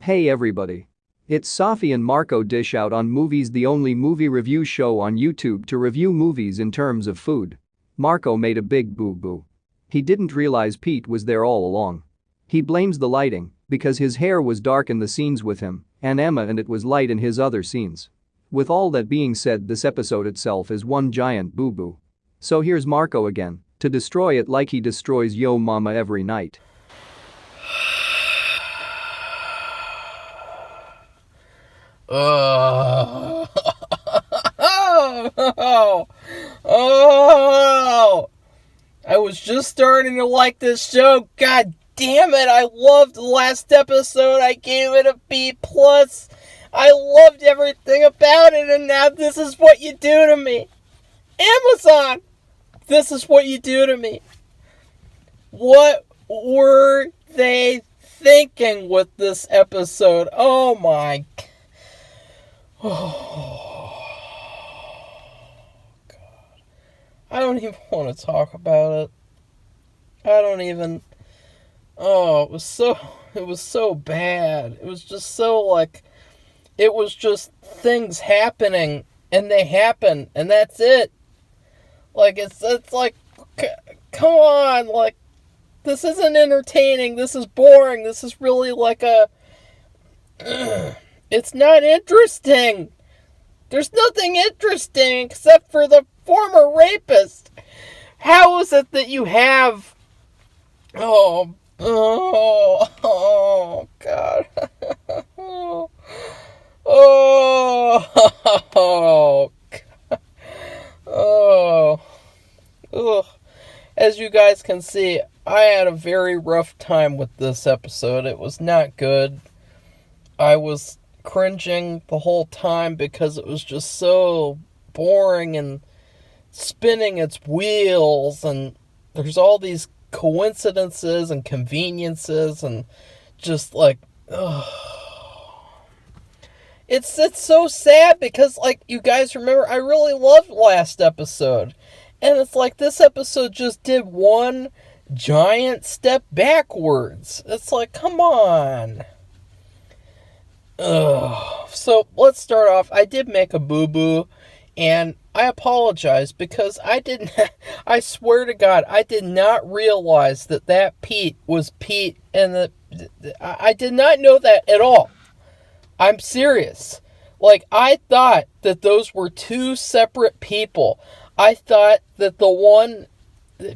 Hey everybody. It's Safi and Marco dish out on Movies, the only movie review show on YouTube to review movies in terms of food. Marco made a big boo-boo. He didn't realize Pete was there all along. He blames the lighting because his hair was dark in the scenes with him and Emma and it was light in his other scenes. With all that being said, this episode itself is one giant boo-boo. So here's Marco again to destroy it like he destroys Yo Mama every night. I was just starting to like this show. God damn it, I loved the last episode. I gave it a B+. I loved everything about it, and now this is what you do to me. Amazon, this is what you do to me. What were they thinking with this episode? Oh my God. I don't even want to talk about it. It was so bad. It was just so it was just things happening and they happen and that's it. It's like, come on, this isn't entertaining. This is boring. This is really it's not interesting. There's nothing interesting except for the former rapist. How is it that you have... Oh, God. As you guys can see, I had a very rough time with this episode. It was not good. I was cringing the whole time because it was just so boring and spinning its wheels, and there's all these coincidences and conveniences and just it's so sad because you guys remember I really loved last episode, and it's like this episode just did one giant step backwards. It's like, come on. So let's start off. I did make a boo-boo, and I apologize because I swear to God, I did not realize that Pete was Pete, and I did not know that at all. I'm serious. I thought that those were two separate people. I thought that the one,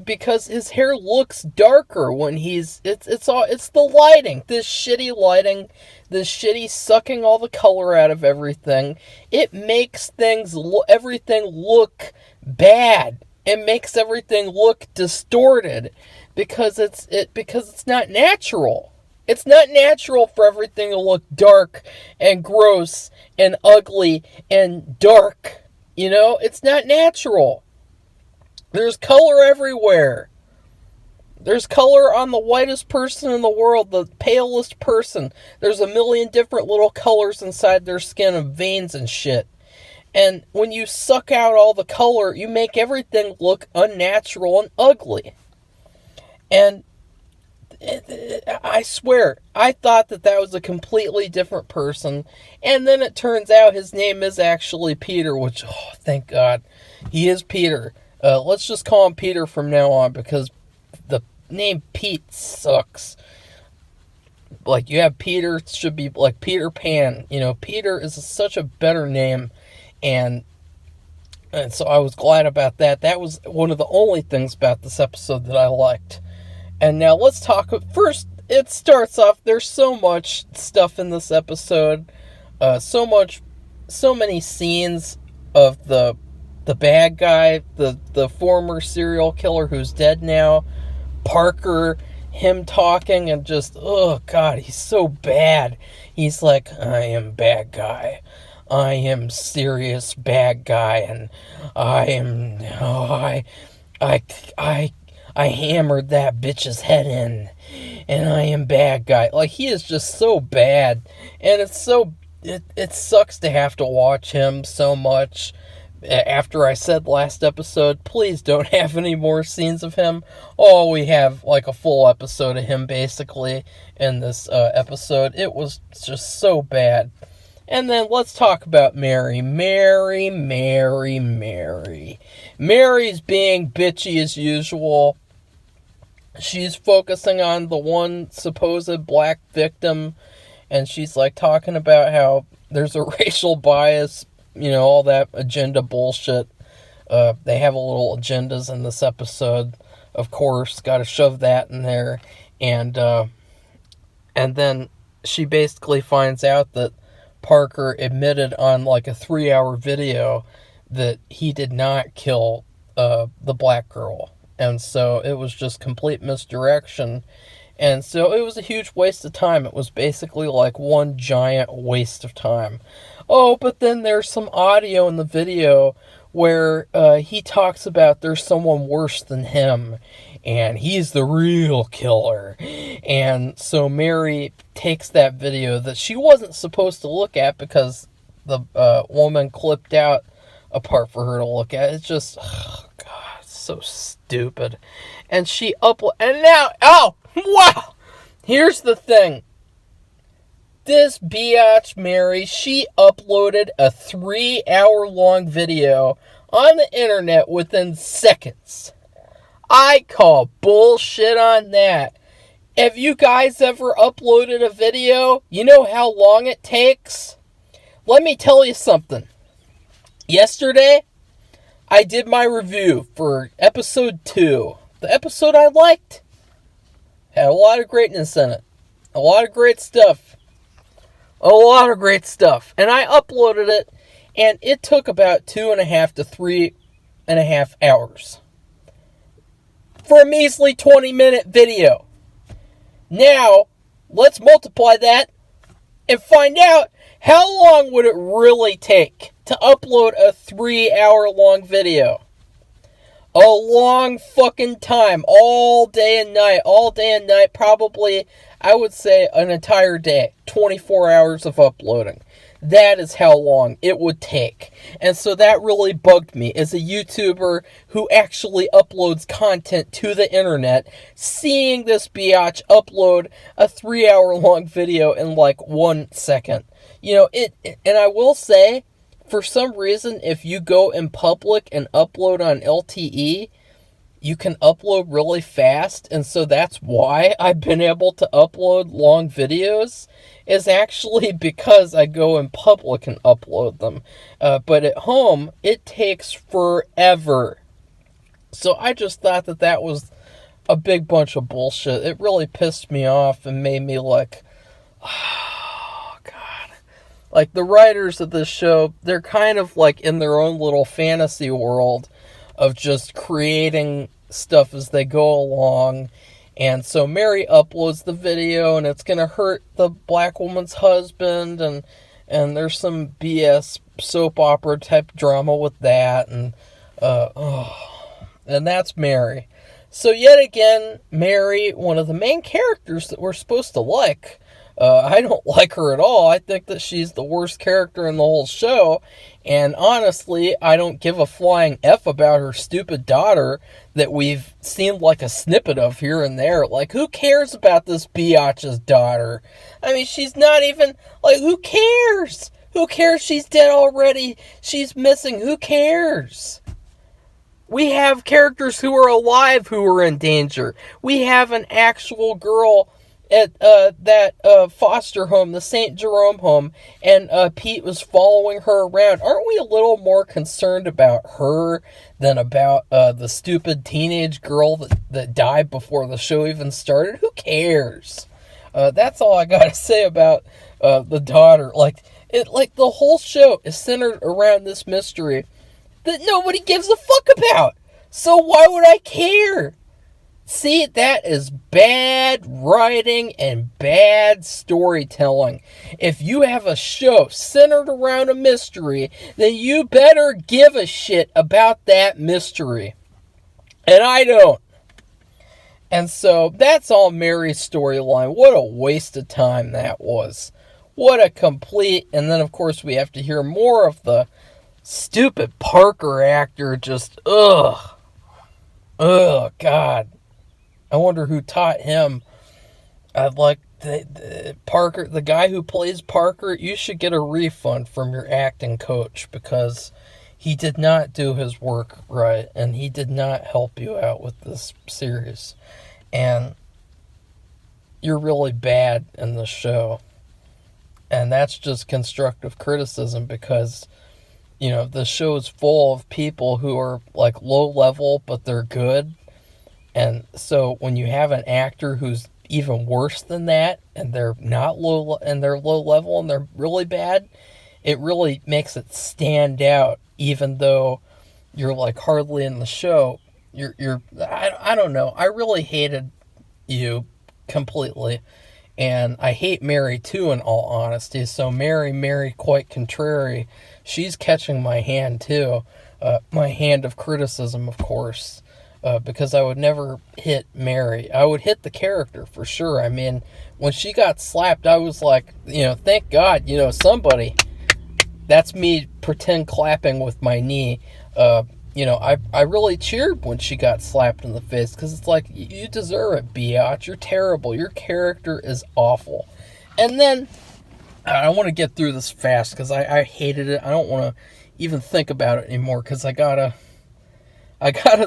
because his hair looks darker when it's the lighting, this shitty sucking all the color out of everything. It makes everything look bad. It makes everything look distorted because it's not natural. It's not natural for everything to look dark and gross and ugly and dark. It's not natural. There's color everywhere. There's color on the whitest person in the world, the palest person. There's a million different little colors inside their skin and veins and shit. And when you suck out all the color, you make everything look unnatural and ugly. And I swear, I thought that was a completely different person. And then it turns out his name is actually Peter, which, thank God, he is Peter. Let's just call him Peter from now on because the name Pete sucks. You have Peter, it should be like Peter Pan. Peter is such a better name. And so I was glad about that. That was one of the only things about this episode that I liked. And now let's talk. First, it starts off, there's so much stuff in this episode. So many scenes of the bad guy, the former serial killer who's dead now, Parker, him talking and just, oh God, he's so bad. He's like, I am bad guy. I am serious bad guy, and I hammered that bitch's head in, and I am bad guy. He is just so bad, and it sucks to have to watch him so much after I said last episode, please don't have any more scenes of him. Oh, we have like a full episode of him basically in this episode. It was just so bad. And then let's talk about Mary. Mary's being bitchy as usual. She's focusing on the one supposed black victim, and she's like talking about how there's a racial bias, all that agenda bullshit. They have a little agendas in this episode, of course, gotta shove that in there. And then she basically finds out that Parker admitted on like a 3-hour video that he did not kill the black girl. And so it was just complete misdirection. And so it was a huge waste of time. It was basically like one giant waste of time. Oh, but then there's some audio in the video where he talks about there's someone worse than him, and he's the real killer. And so Mary takes that video that she wasn't supposed to look at because the woman clipped out a part for her to look at. It's just, oh God, it's so stupid. And she and now, oh, wow! Here's the thing. This biatch Mary, she uploaded a 3-hour-long video on the internet within seconds. I call bullshit on that. Have you guys ever uploaded a video? You know how long it takes? Let me tell you something. Yesterday, I did my review for episode 2. The episode I liked. Had a lot of greatness in it. A lot of great stuff. And I uploaded it, and it took about 2.5 to 3.5 hours. For a measly 20-minute video. Now, let's multiply that and find out how long would it really take to upload a 3-hour-long video. A long fucking time. All day and night. Probably, I would say, an entire day. 24 hours of uploading. That is how long it would take. And so that really bugged me as a YouTuber who actually uploads content to the internet, seeing this biatch upload a 3-hour-long video in like 1 second. And I will say, for some reason, if you go in public and upload on LTE, you can upload really fast, and so that's why I've been able to upload long videos, is actually because I go in public and upload them. But at home, it takes forever. So I just thought that was a big bunch of bullshit. It really pissed me off and made me like, oh, God. Like, the writers of this show, they're kind of like in their own little fantasy world of just creating stuff as they go along. And so Mary uploads the video, and it's going to hurt the black woman's husband, and there's some BS soap opera type drama with that, and that's Mary. So yet again, Mary, one of the main characters that we're supposed to like, I don't like her at all. I think that she's the worst character in the whole show. And honestly, I don't give a flying F about her stupid daughter that we've seen like a snippet of here and there. Like, who cares about this biatch's daughter? I mean, she's not even, like, who cares? Who cares? She's dead already. She's missing. Who cares? We have characters who are alive who are in danger. We have an actual girl at that foster home, the St. Jerome home, and Pete was following her around. Aren't we a little more concerned about her than about the stupid teenage girl that died before the show even started? Who cares? That's all I gotta say about the daughter. Like the whole show is centered around this mystery that nobody gives a fuck about. So why would I care? See, that is bad writing and bad storytelling. If you have a show centered around a mystery, then you better give a shit about that mystery. And I don't. And so, that's all Mary's storyline. What a waste of time that was. What a complete... And then, of course, we have to hear more of the stupid Parker actor, just ugh, God. I wonder who taught him. I'd like Parker, the guy who plays Parker. You should get a refund from your acting coach because he did not do his work right, and he did not help you out with this series. And you're really bad in the show. And that's just constructive criticism because, the show is full of people who are like low level, but they're good. And so when you have an actor who's even worse than that, and they're not low, and they're low level, and they're really bad, it really makes it stand out, even though you're like hardly in the show. I don't know. I really hated you completely. And I hate Mary too, in all honesty. So Mary, quite contrary, she's catching my hand too. My hand of criticism, of course. Because I would never hit Mary. I would hit the character for sure. I mean, when she got slapped, I was like, thank God, somebody. That's me pretend clapping with my knee. I really cheered when she got slapped in the face because it's like, you deserve it, biatch. You're terrible. Your character is awful. And then, I want to get through this fast because I hated it. I don't want to even think about it anymore because I gotta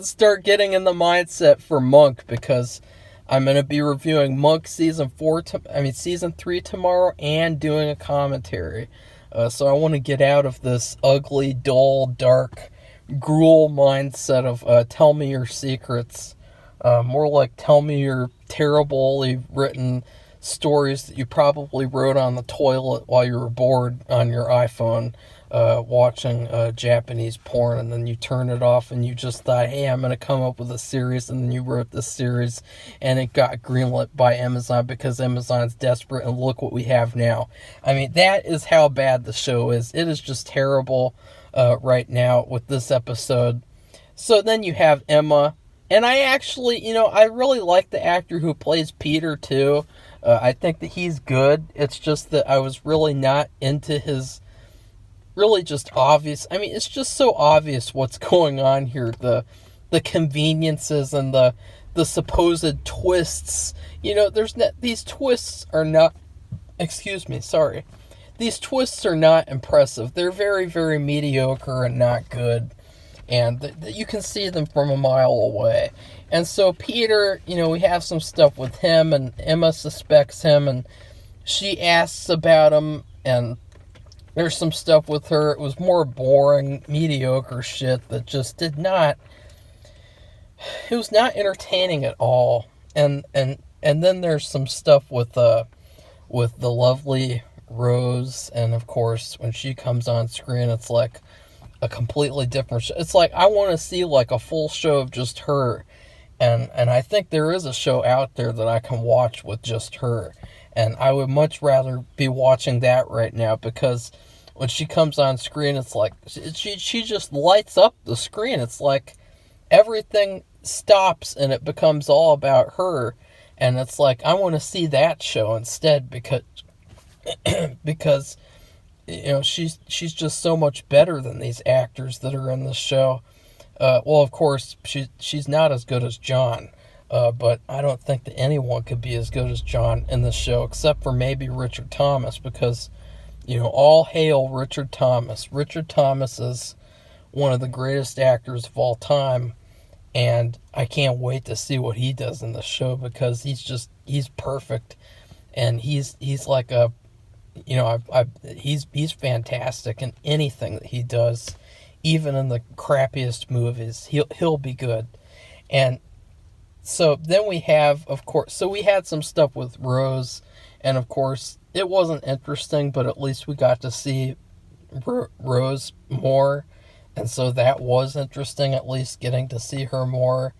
start getting in the mindset for Monk because I'm going to be reviewing Monk season 3 tomorrow and doing a commentary. So I want to get out of this ugly, dull, dark, gruel mindset of tell me your secrets. More like tell me your terribly written stories that you probably wrote on the toilet while you were bored on your iPhone watching Japanese porn, and then you turn it off and you just thought, hey, I'm going to come up with a series, and then you wrote this series and it got greenlit by Amazon because Amazon's desperate, and look what we have now. I mean, that is how bad the show is. It is just terrible right now with this episode. So then you have Emma, and I actually, I really like the actor who plays Peter too. I think that he's good. It's just that I was really not into his really just obvious. I mean, it's just so obvious what's going on here. The conveniences and the supposed twists. These twists are not. Excuse me, sorry. These twists are not impressive. They're very, very mediocre and not good. And you can see them from a mile away. And so Peter, we have some stuff with him, and Emma suspects him, and she asks about him, and there's some stuff with her. It was more boring, mediocre shit that just did not. It was not entertaining at all. And then there's some stuff with the lovely Rose, and of course when she comes on screen, it's like a completely different show. It's like I want to see like a full show of just her, and I think there is a show out there that I can watch with just her. And I would much rather be watching that right now because when she comes on screen, it's like she just lights up the screen. It's like everything stops and it becomes all about her. And it's like I want to see that show instead because she's just so much better than these actors that are in this show. Well, of course, she's not as good as John. But I don't think that anyone could be as good as John in this show, except for maybe Richard Thomas, because, all hail Richard Thomas. Richard Thomas is one of the greatest actors of all time, and I can't wait to see what he does in the show, because he's perfect, and he's like a, he's fantastic in anything that he does, even in the crappiest movies. He'll be good. And so then we have, of course, so we had some stuff with Rose, and of course, it wasn't interesting, but at least we got to see Rose more, and so that was interesting, at least getting to see her more,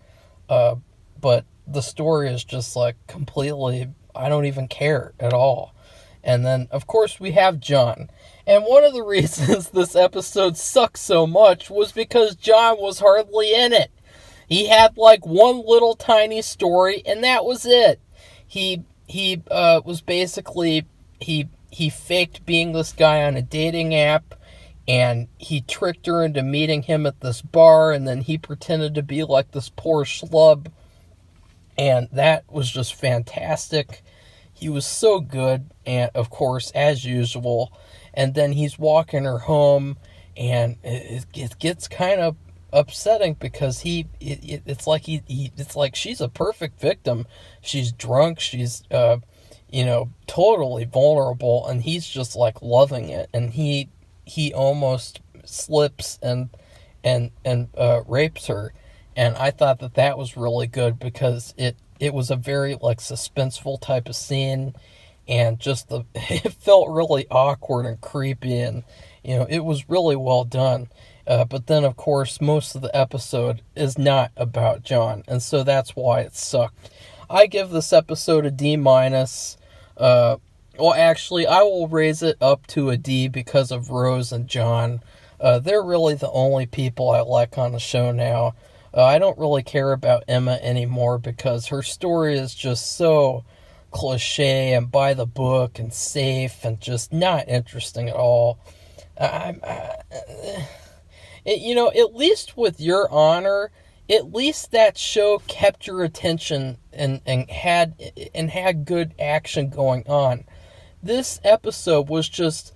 but the story is just like completely, I don't even care at all. And then, of course, we have John. And one of the reasons this episode sucks so much was because John was hardly in it. He had like one little tiny story, and that was it. He was basically, he faked being this guy on a dating app, and he tricked her into meeting him at this bar, and then he pretended to be like this poor schlub, and that was just fantastic. He was so good, and of course, as usual, and then he's walking her home, and it gets kind of upsetting because it's like she's a perfect victim. She's drunk, she's totally vulnerable, and he's just like loving it, and he almost slips and rapes her. And I thought that was really good because it was a very like suspenseful type of scene, and just it felt really awkward and creepy, and it was really well done. But then of course most of the episode is not about John, and so that's why it sucked. I give this episode a D minus. Well, actually, I will raise it up to a D because of Rose and John. They're really the only people I like on the show now. I don't really care about Emma anymore because her story is just so cliche and by the book and safe and just not interesting at all. At least with Your Honor, at least that show kept your attention and had good action going on. This episode was just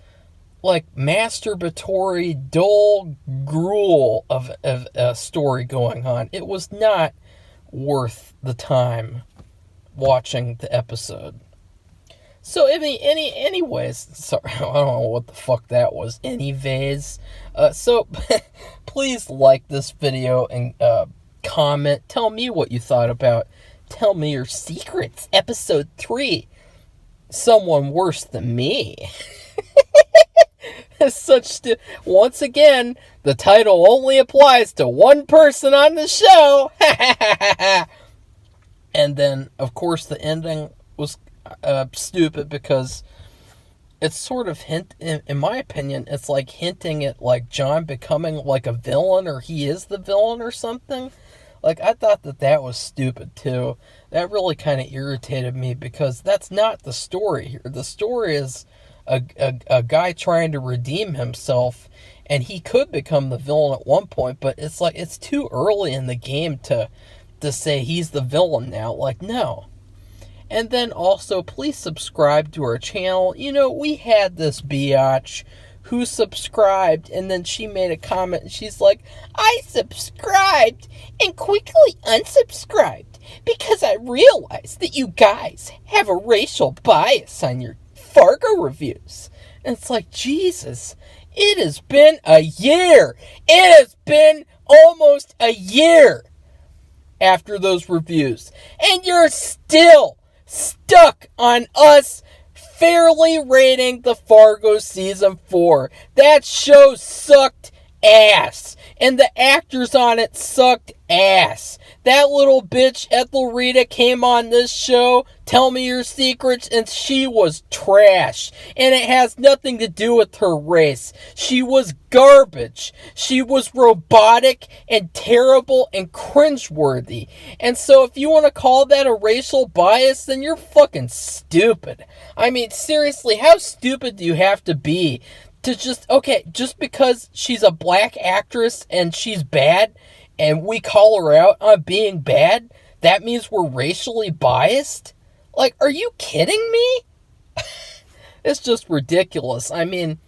like masturbatory, dull gruel of a story going on. It was not worth the time watching the episode. So, anyways, sorry, I don't know what the fuck that was. Anyways, so please like this video and comment. Tell me what you thought about Tell Me Your Secrets, Episode 3. Someone worse than me. Once again, the title only applies to one person on the show. And then, of course, the ending was stupid because it's sort of in my opinion, it's like hinting at like John becoming like a villain, or he is the villain or something. Like, I thought that was stupid too. That really kind of irritated me because that's not the story here. The story is a guy trying to redeem himself, and he could become the villain at one point, but it's like it's too early in the game to say he's the villain now. Like, no. And then also, please subscribe to our channel. We had this biatch who subscribed, and then she made a comment, and she's like, I subscribed and quickly unsubscribed because I realized that you guys have a racial bias on your Fargo reviews. And it's like, Jesus, it has been a year. It has been almost a year after those reviews, and you're still stuck on us fairly rating the Fargo Season 4. That show sucked ass, and the actors on it sucked ass. That little bitch Ethelrita came on this show, Tell Me Your Secrets, and she was trash. And it has nothing to do with her race. She was garbage. She was robotic and terrible and cringeworthy. And so if you want to call that a racial bias, then you're fucking stupid. I mean, seriously, how stupid do you have to be to just because she's a black actress and she's bad, and we call her out on being bad, that means we're racially biased? Like, are you kidding me? It's just ridiculous. I mean,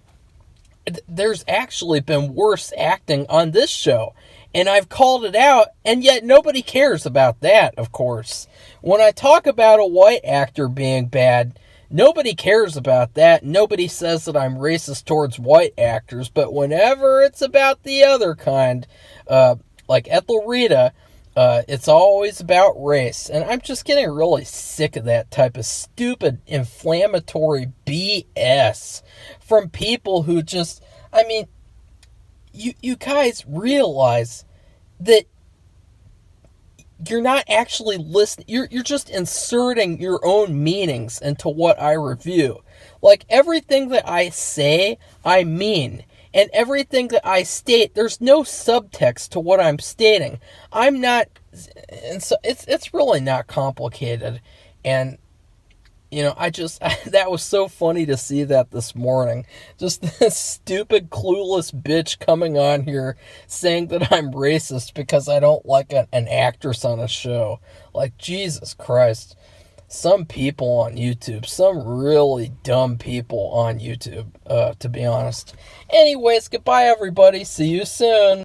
there's actually been worse acting on this show, and I've called it out, and yet nobody cares about that, of course. When I talk about a white actor being bad, nobody cares about that. Nobody says that I'm racist towards white actors, but whenever it's about the other kind, like Ethelrita, it's always about race. And I'm just getting really sick of that type of stupid, inflammatory BS from people who just, I mean, you guys realize that you're not actually listening. You're just inserting your own meanings into what I review. Like, everything that I say, I mean. And everything that I state, there's no subtext to what I'm stating. And so it's really not complicated. And that was so funny to see that this morning. Just this stupid, clueless bitch coming on here saying that I'm racist because I don't like an actress on a show. Like, Jesus Christ. Some people on YouTube, some really dumb people on YouTube, to be honest. Anyways, goodbye, everybody. See you soon.